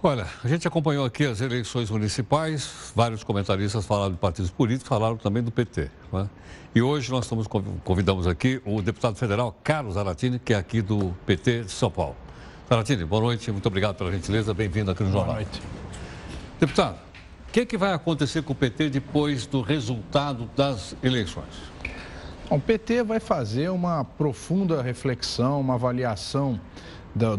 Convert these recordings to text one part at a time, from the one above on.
Olha, a gente acompanhou aqui as eleições municipais, vários comentaristas falaram de partidos políticos, falaram também do PT. Né? E hoje nós convidamos aqui o deputado federal Carlos Zaratini, que é aqui do PT de São Paulo. Zaratini, boa noite, muito obrigado pela gentileza, bem-vindo aqui no Jornal. Boa noite. Deputado, o que vai acontecer com o PT depois do resultado das eleições? O PT vai fazer uma profunda reflexão, uma avaliação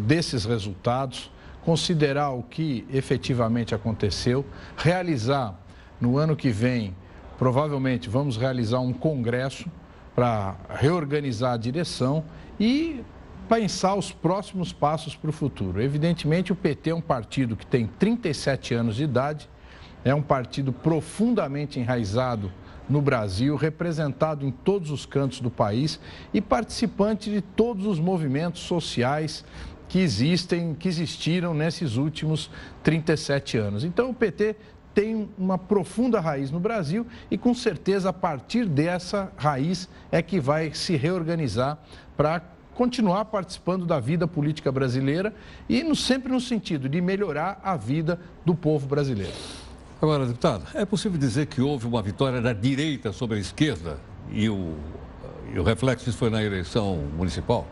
desses resultados, considerar o que efetivamente aconteceu, realizar no ano que vem, provavelmente vamos realizar um congresso para reorganizar a direção e pensar os próximos passos para o futuro. Evidentemente, o PT é um partido que tem 37 anos de idade, é um partido profundamente enraizado no Brasil, representado em todos os cantos do país e participante de todos os movimentos sociais que existiram nesses últimos 37 anos. Então, o PT tem uma profunda raiz no Brasil e, com certeza, a partir dessa raiz é que vai se reorganizar para continuar participando da vida política brasileira e sempre no sentido de melhorar a vida do povo brasileiro. Agora, deputado, é possível dizer que houve uma vitória da direita sobre a esquerda e o reflexo disso foi na eleição municipal?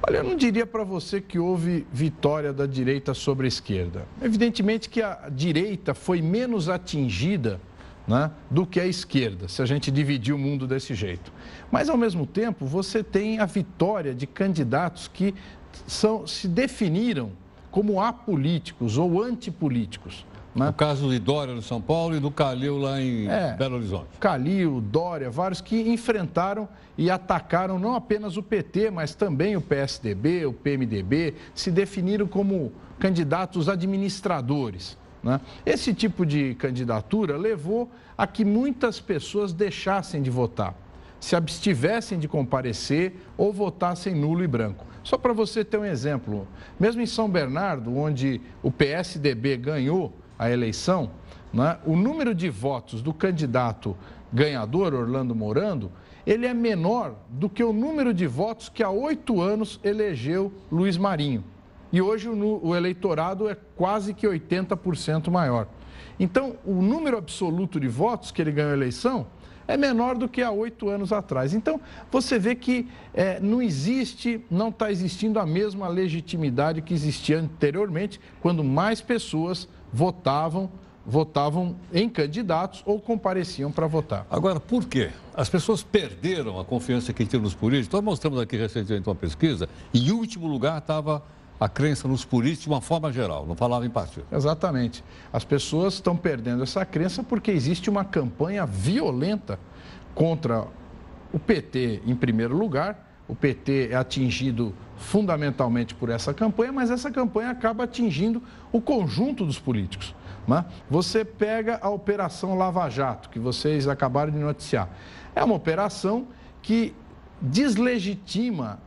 Olha, eu não diria para você que houve vitória da direita sobre a esquerda. Evidentemente que a direita foi menos atingida, né, do que a esquerda, se a gente dividir o mundo desse jeito. Mas, ao mesmo tempo, você tem a vitória de candidatos que se definiram como apolíticos ou antipolíticos. No caso de Dória no São Paulo e do Calil lá em Belo Horizonte. Calil, Dória, vários que enfrentaram e atacaram não apenas o PT, mas também o PSDB, o PMDB, se definiram como candidatos administradores. Né? Esse tipo de candidatura levou a que muitas pessoas deixassem de votar, se abstivessem de comparecer ou votassem nulo e branco. Só para você ter um exemplo, mesmo em São Bernardo, onde o PSDB ganhou a eleição, né, o número de votos do candidato ganhador, Orlando Morando, ele é menor do que o número de votos que há 8 anos elegeu Luiz Marinho. E hoje o eleitorado é quase que 80% maior. Então, o número absoluto de votos que ele ganhou a eleição é menor do que há 8 anos atrás. Então, você vê que não está existindo a mesma legitimidade que existia anteriormente, quando mais pessoas votavam em candidatos ou compareciam para votar. Agora, por quê? As pessoas perderam a confiança que tinham nos políticos. Nós mostramos aqui recentemente uma pesquisa, e em último lugar estava a crença nos políticos de uma forma geral, não falava em partido. Exatamente. As pessoas estão perdendo essa crença porque existe uma campanha violenta contra o PT em primeiro lugar. O PT é atingido fundamentalmente por essa campanha, mas essa campanha acaba atingindo o conjunto dos políticos. Né? Você pega a Operação Lava Jato, que vocês acabaram de noticiar. É uma operação que deslegitima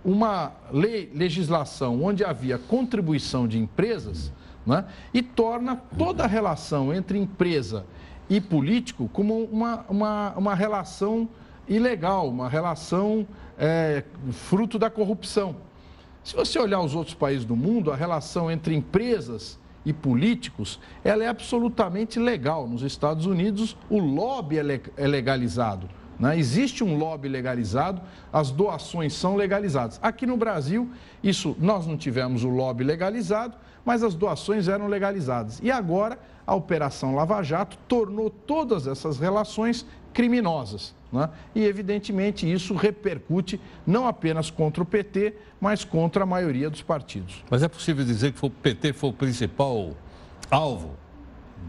uma legislação onde havia contribuição de empresas, né? E torna toda a relação entre empresa e político como uma relação ilegal, uma relação fruto da corrupção. Se você olhar os outros países do mundo, a relação entre empresas e políticos, ela é absolutamente legal. Nos Estados Unidos, o lobby é legalizado. Né? Existe um lobby legalizado, as doações são legalizadas. Aqui no Brasil, nós não tivemos o lobby legalizado, mas as doações eram legalizadas. E agora, a Operação Lava Jato tornou todas essas relações criminosas. Né? E, evidentemente, isso repercute não apenas contra o PT, mas contra a maioria dos partidos. Mas é possível dizer que o PT foi o principal alvo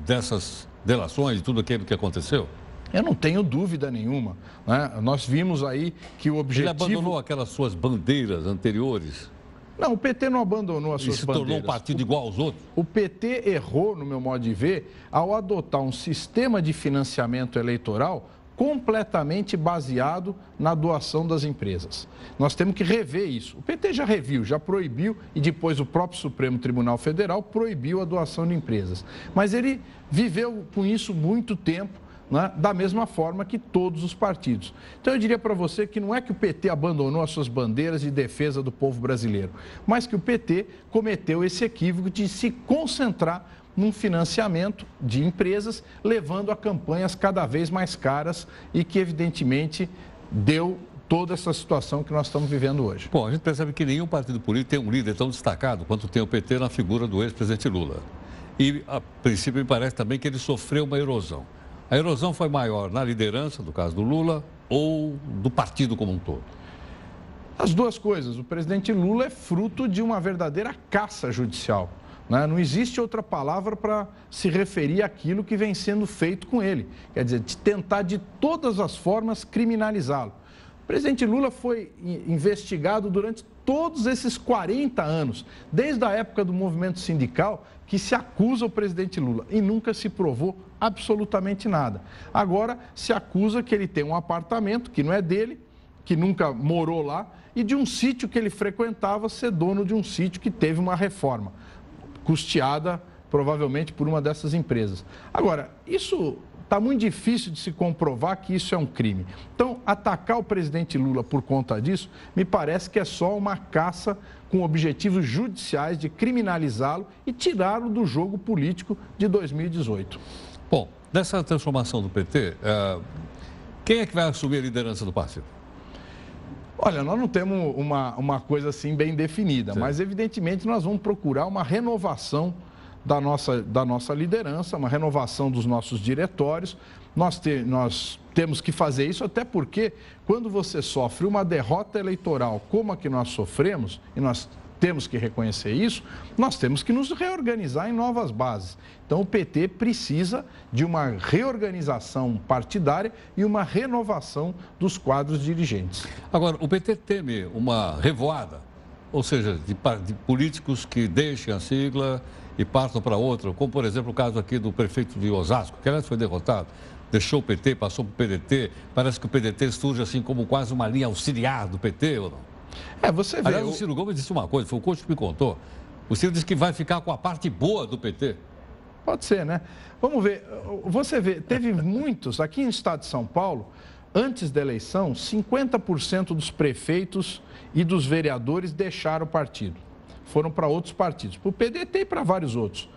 dessas delações, de tudo aquilo que aconteceu? Eu não tenho dúvida nenhuma. Né? Nós vimos aí que o objetivo... Ele abandonou aquelas suas bandeiras anteriores? Não, o PT não abandonou as suas bandeiras. E se tornou um partido igual aos outros? O PT errou, no meu modo de ver, ao adotar um sistema de financiamento eleitoral completamente baseado na doação das empresas. Nós temos que rever isso. O PT já reviu, já proibiu e depois o próprio Supremo Tribunal Federal proibiu a doação de empresas. Mas ele viveu com isso muito tempo, né, da mesma forma que todos os partidos. Então eu diria para você que não é que o PT abandonou as suas bandeiras de defesa do povo brasileiro, mas que o PT cometeu esse equívoco de se concentrar num financiamento de empresas, levando a campanhas cada vez mais caras e que, evidentemente, deu toda essa situação que nós estamos vivendo hoje. Bom, a gente percebe que nenhum partido político tem um líder tão destacado quanto tem o PT na figura do ex-presidente Lula. E, a princípio, me parece também que ele sofreu uma erosão. A erosão foi maior na liderança, no caso do Lula, ou do partido como um todo? As duas coisas. O presidente Lula é fruto de uma verdadeira caça judicial. Não existe outra palavra para se referir àquilo que vem sendo feito com ele. Quer dizer, de tentar de todas as formas criminalizá-lo. O presidente Lula foi investigado durante todos esses 40 anos, desde a época do movimento sindical, que se acusa o presidente Lula e nunca se provou absolutamente nada. Agora se acusa que ele tem um apartamento que não é dele, que nunca morou lá, e de um sítio que ele frequentava ser dono de um sítio que teve uma reforma, custeada provavelmente por uma dessas empresas. Agora, isso está muito difícil de se comprovar que isso é um crime. Então, atacar o presidente Lula por conta disso, me parece que é só uma caça com objetivos judiciais de criminalizá-lo e tirá-lo do jogo político de 2018. Bom, nessa transformação do PT, quem é que vai assumir a liderança do partido? Olha, nós não temos uma coisa assim bem definida, mas evidentemente nós vamos procurar uma renovação da nossa liderança, uma renovação dos nossos diretórios. Nós temos que fazer isso, até porque quando você sofre uma derrota eleitoral como a que nós sofremos, e nós temos que reconhecer isso, nós temos que nos reorganizar em novas bases. Então o PT precisa de uma reorganização partidária e uma renovação dos quadros dirigentes. Agora, o PT teme uma revoada, ou seja, de políticos que deixem a sigla e partam para outra, como por exemplo o caso aqui do prefeito de Osasco, que aliás foi derrotado, deixou o PT, passou para o PDT, parece que o PDT surge assim como quase uma linha auxiliar do PT, ou não? Você vê... Aliás, o Ciro Gomes disse uma coisa, foi o coach que me contou, o Ciro disse que vai ficar com a parte boa do PT. Pode ser, né? Vamos ver, você vê, teve muitos, aqui no estado de São Paulo, antes da eleição, 50% dos prefeitos e dos vereadores deixaram o partido. Foram para outros partidos, para o PDT e para vários outros.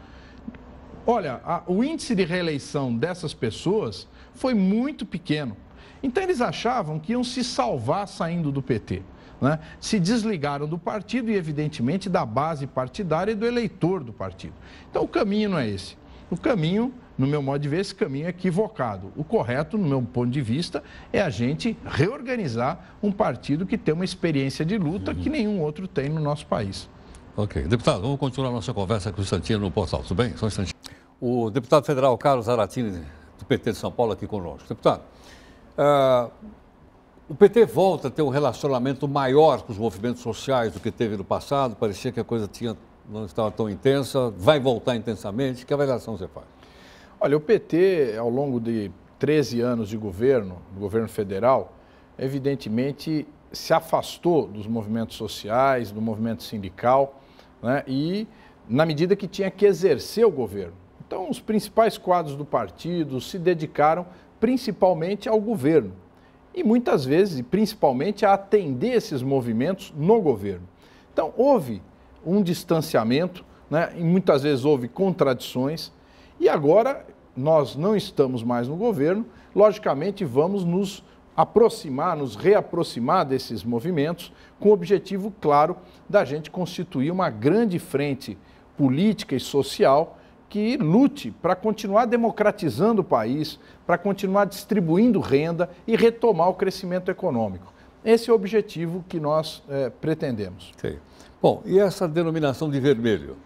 Olha, o índice de reeleição dessas pessoas foi muito pequeno. Então, eles achavam que iam se salvar saindo do PT. Né? Se desligaram do partido e, evidentemente, da base partidária e do eleitor do partido. Então, o caminho não é esse. O caminho, no meu modo de ver, esse caminho é equivocado. O correto, no meu ponto de vista, é a gente reorganizar um partido que tem uma experiência de luta que nenhum outro tem no nosso país. Ok. Deputado, vamos continuar nossa conversa com o Santino no portal, tudo bem? Só um instantinho. O deputado federal Carlos Zaratini, do PT de São Paulo, aqui conosco. Deputado, o PT volta a ter um relacionamento maior com os movimentos sociais do que teve no passado, parecia que a coisa não estava tão intensa, vai voltar intensamente. Que avaliação você faz? Olha, o PT, ao longo de 13 anos de governo, do governo federal, evidentemente se afastou dos movimentos sociais, do movimento sindical, né? E na medida que tinha que exercer o governo. Então, os principais quadros do partido se dedicaram principalmente ao governo e muitas vezes, principalmente, a atender esses movimentos no governo. Então, houve um distanciamento, né? E muitas vezes houve contradições e agora nós não estamos mais no governo, logicamente vamos nos aproximar, nos reaproximar desses movimentos com o objetivo claro da gente constituir uma grande frente política e social que lute para continuar democratizando o país, para continuar distribuindo renda e retomar o crescimento econômico. Esse é o objetivo que nós pretendemos. Okay. Bom, e essa denominação de vermelho?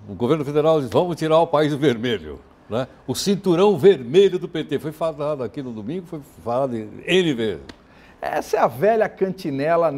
O governo federal diz, vamos tirar o país do vermelho. Né? O cinturão vermelho do PT. Foi falado aqui no domingo, foi falado em N vezes. Essa é a velha cantinela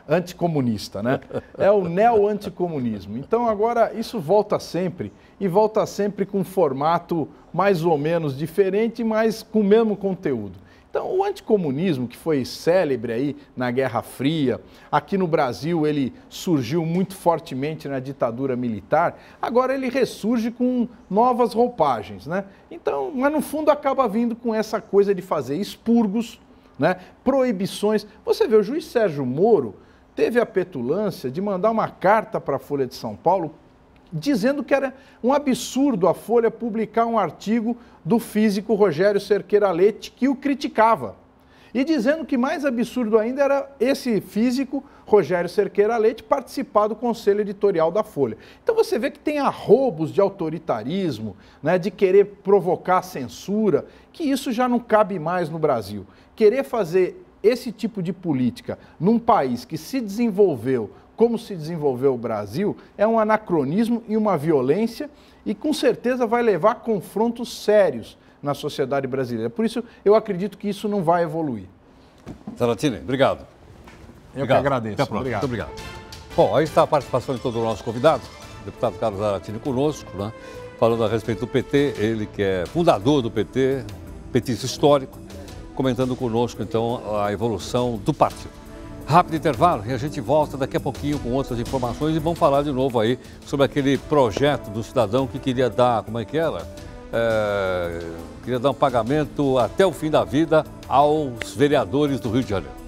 anticomunista, né? É o neo-anticomunismo. Então, agora, isso volta sempre, e volta sempre com um formato mais ou menos diferente, mas com o mesmo conteúdo. Então, o anticomunismo, que foi célebre aí na Guerra Fria, aqui no Brasil ele surgiu muito fortemente na ditadura militar, agora ele ressurge com novas roupagens, né? Então, mas no fundo acaba vindo com essa coisa de fazer expurgos, né? Proibições. Você vê, o juiz Sérgio Moro teve a petulância de mandar uma carta para a Folha de São Paulo dizendo que era um absurdo a Folha publicar um artigo do físico Rogério Cerqueira Leite que o criticava. E dizendo que mais absurdo ainda era esse físico, Rogério Cerqueira Leite, participar do conselho editorial da Folha. Então você vê que tem arrobos de autoritarismo, né, de querer provocar censura, que isso já não cabe mais no Brasil. Querer fazer esse tipo de política num país que se desenvolveu como se desenvolveu o Brasil, é um anacronismo e uma violência e com certeza vai levar a confrontos sérios na sociedade brasileira. Por isso, eu acredito que isso não vai evoluir. Zaratini, obrigado. Eu que agradeço. Até a próxima. Muito obrigado. Bom, aí está a participação de todo o nosso convidado, o deputado Carlos Zaratini conosco, né? Falando a respeito do PT, ele que é fundador do PT, petista histórico, comentando conosco, então, a evolução do partido. Rápido intervalo e a gente volta daqui a pouquinho com outras informações e vamos falar de novo aí sobre aquele projeto do cidadão que queria dar, como é que era? Queria dar um pagamento até o fim da vida aos vereadores do Rio de Janeiro.